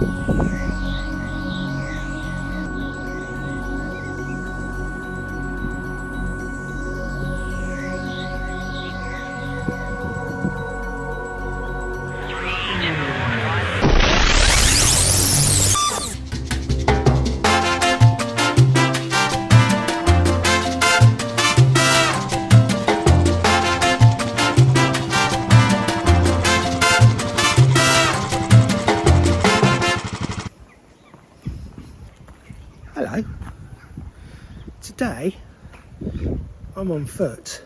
Hello. Today I'm on foot.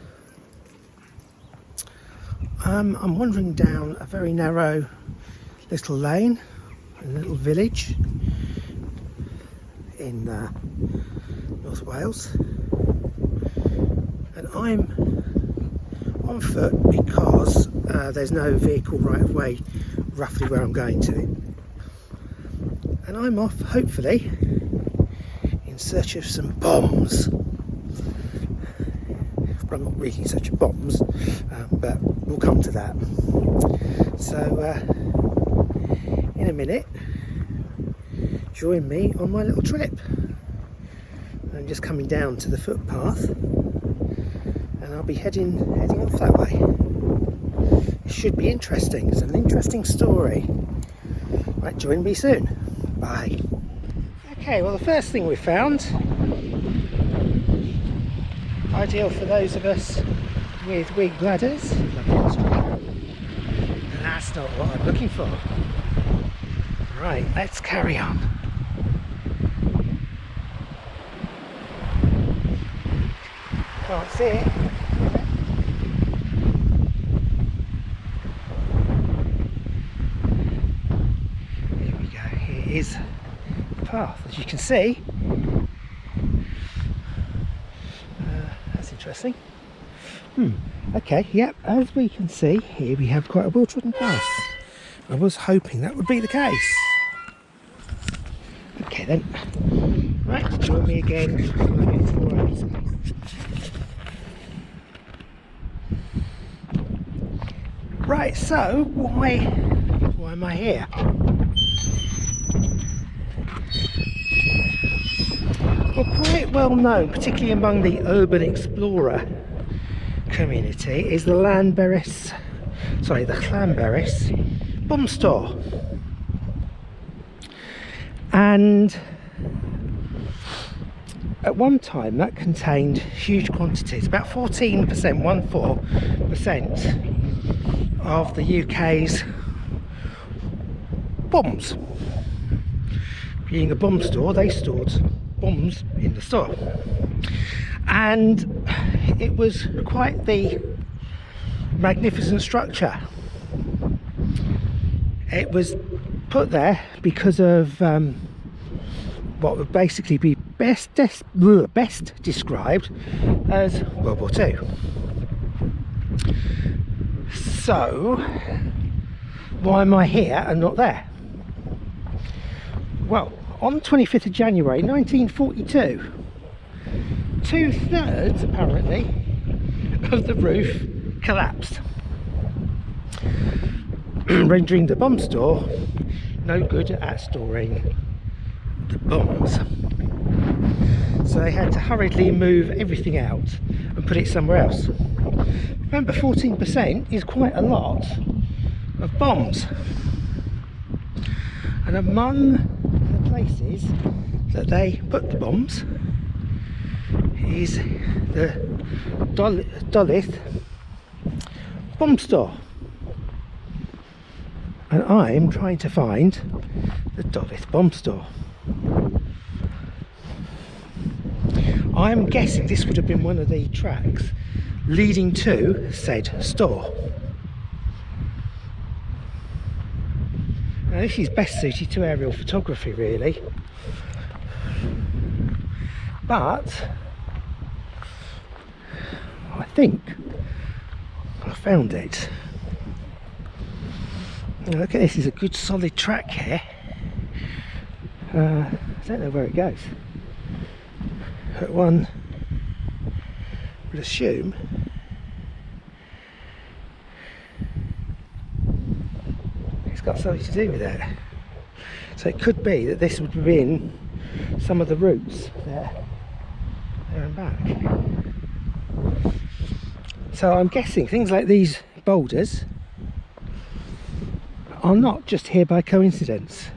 I'm wandering down a very narrow little lane, a little village in North Wales, and I'm on foot because there's no vehicle right of way roughly where I'm going to, and I'm off hopefully in search of some bombs. Well, I'm not really in search of bombs, but we'll come to that. So in a minute, join me on my little trip. I'm just coming down to the footpath and I'll be heading off that way. It should be interesting. It's an interesting story. Right, join me soon. Bye. Okay, well, the first thing we found, ideal for those of us with wig bladders. That's not what I'm looking for. Right, let's carry on. Can't see it. Here we go, here is the path, as you can see. That's interesting. Okay, yep, as we can see here we have quite a well-trodden path. I was hoping that would be the case. Okay then, right, join me again when I get to more open space. Right, so why am I here? Well, quite well known, particularly among the urban explorer community, is the Llanberis bomb store. And at one time that contained huge quantities, about 14% of the UK's bombs. Being a bomb store, they stored bombs in the store, and it was quite the magnificent structure. It was put there because of what would basically be best described as World War II. So why am I here and not there? Well, on 25th of January 1942, 2/3 apparently of the roof collapsed, rendering the bomb store no good at storing the bombs. So they had to hurriedly move everything out and put it somewhere else. Remember, 14% is quite a lot of bombs, and among the places that they put the bombs is the Bronydd bomb store, and I'm trying to find the Bronydd bomb store. I'm guessing this would have been one of the tracks leading to said store. Now this is best suited to aerial photography really, but I think I found it. Now look at this, is a good solid track here. I don't know where it goes. But one would assume it's got something to do with that. So it could be that this would have been some of the routes there and back. So I'm guessing things like these boulders are not just here by coincidence.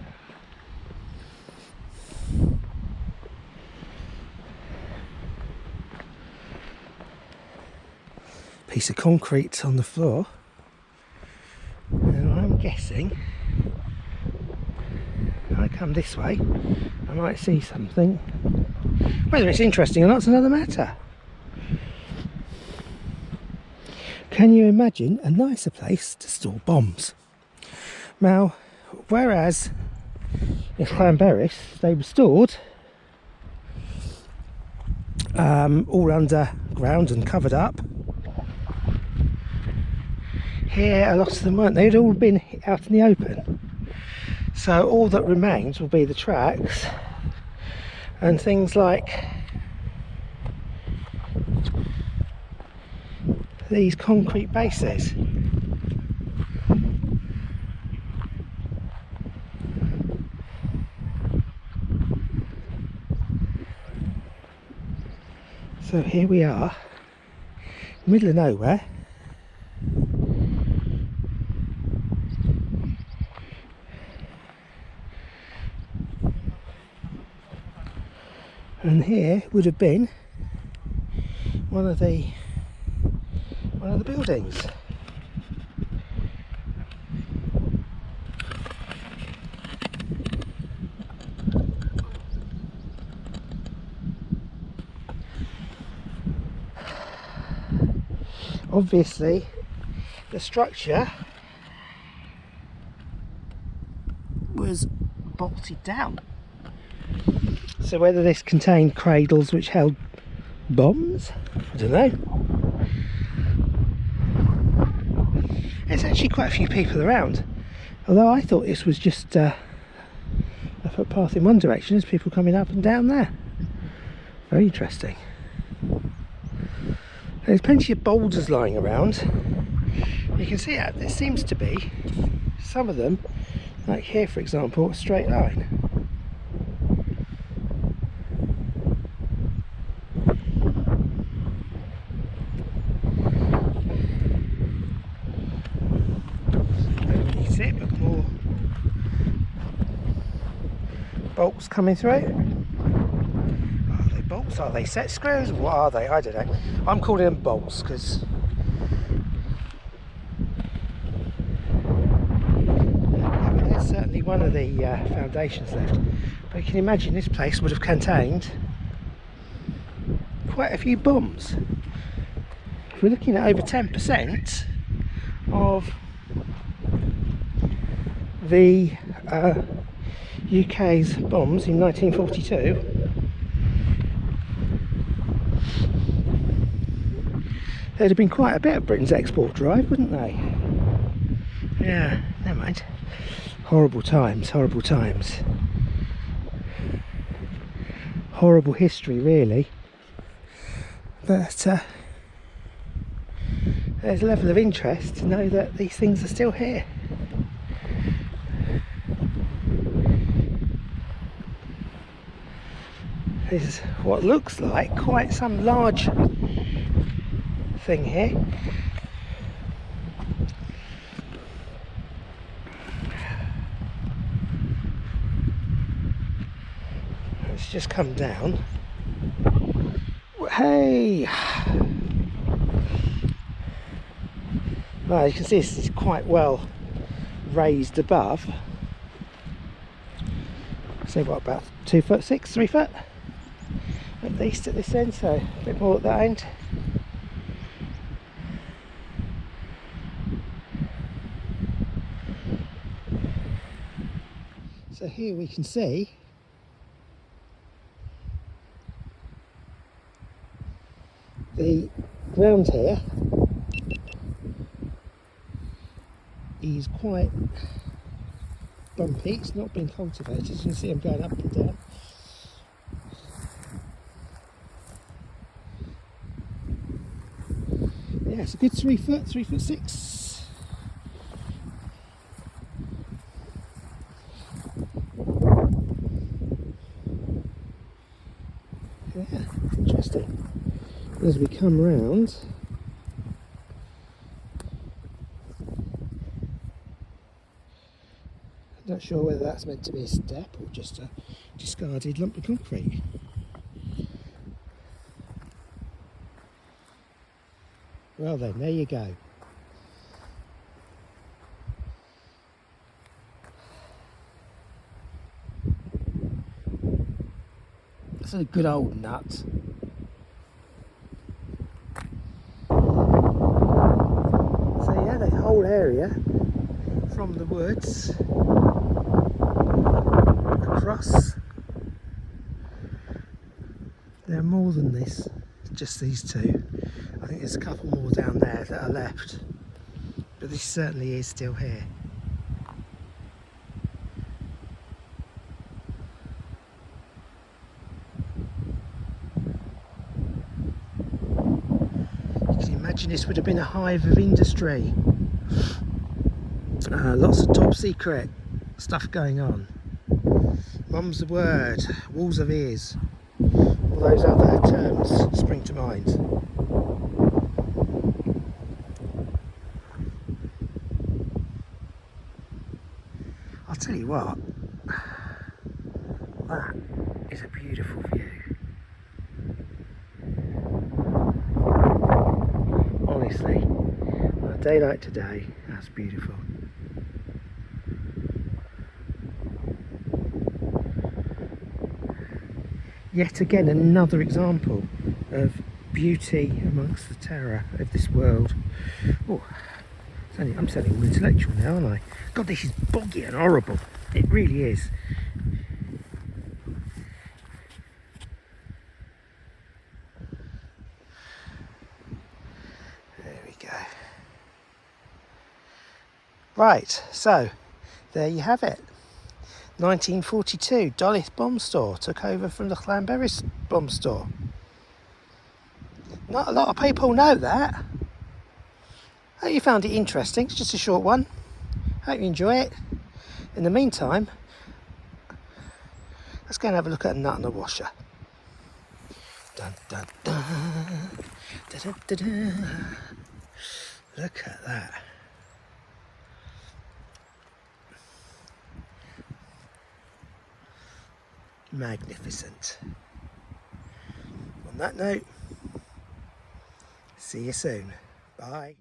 Piece of concrete on the floor, and I'm guessing if I come this way I might see something. Whether it's interesting or not is another matter. Can you imagine a nicer place to store bombs? Now, whereas in Llanberis they were stored all underground and covered up, here a lot of them weren't. They'd all been out in the open. So all that remains will be the tracks and things like these concrete bases. So here we are, middle of nowhere. And here would have been one of the buildings. Obviously, the structure was bolted down. So whether this contained cradles which held bombs, I don't know. There's actually quite a few people around, although I thought this was just a footpath in one direction. There's people coming up and down there. Very interesting. There's plenty of boulders lying around. You can see that there seems to be some of them, like here for example, a straight line. But more bolts coming through. Are they bolts? Are they set screws? What are they? I don't know. I'm calling them bolts because there's certainly one of the foundations left. But you can imagine this place would have contained quite a few bombs. If we're looking at over 10% of the UK's bombs in 1942, there'd have been quite a bit of Britain's export drive, wouldn't they? Yeah, never mind. Horrible times, horrible times. Horrible history, really. But there's a level of interest to know that these things are still here. This is what looks like quite some large thing here. It's just come down. Hey! Well, you can see this is quite well raised above. So what, about 2 foot 6, 3 foot? At least at this end, so a bit more at that end. So here we can see the ground here is quite bumpy. It's not been cultivated. As you can see, I'm going up and down. Yeah, it's a good 3 foot, 3 foot 6. as we come round, I'm not sure whether that's meant to be a step or just a discarded lump of concrete. Well then, there you go. That's a good old nut. So yeah, the whole area from the woods across, there are more than this, just these two. I think there's a couple more down there that are left, but this certainly is still here. You can imagine this would have been a hive of industry. Lots of top secret stuff going on. Mum's the word, walls of ears, all those other terms spring to mind. I'll tell you what, that is a beautiful view. Honestly, on a day like today, that's beautiful. Yet again, another example of beauty amongst the terror of this world. Oh, I'm sounding all intellectual now, aren't I? God, this is boggy and horrible. It really is. There we go. Right, so there you have it. 1942, Bronydd bomb store took over from the Llanberis bomb store. Not a lot of people know that. Hope you found it interesting. It's just a short one. Hope you enjoy it. In the meantime, let's go and have a look at a nut and a washer. Dun, dun, dun. Da, da, da, da. Look at that. Magnificent. On that note, see you soon. Bye.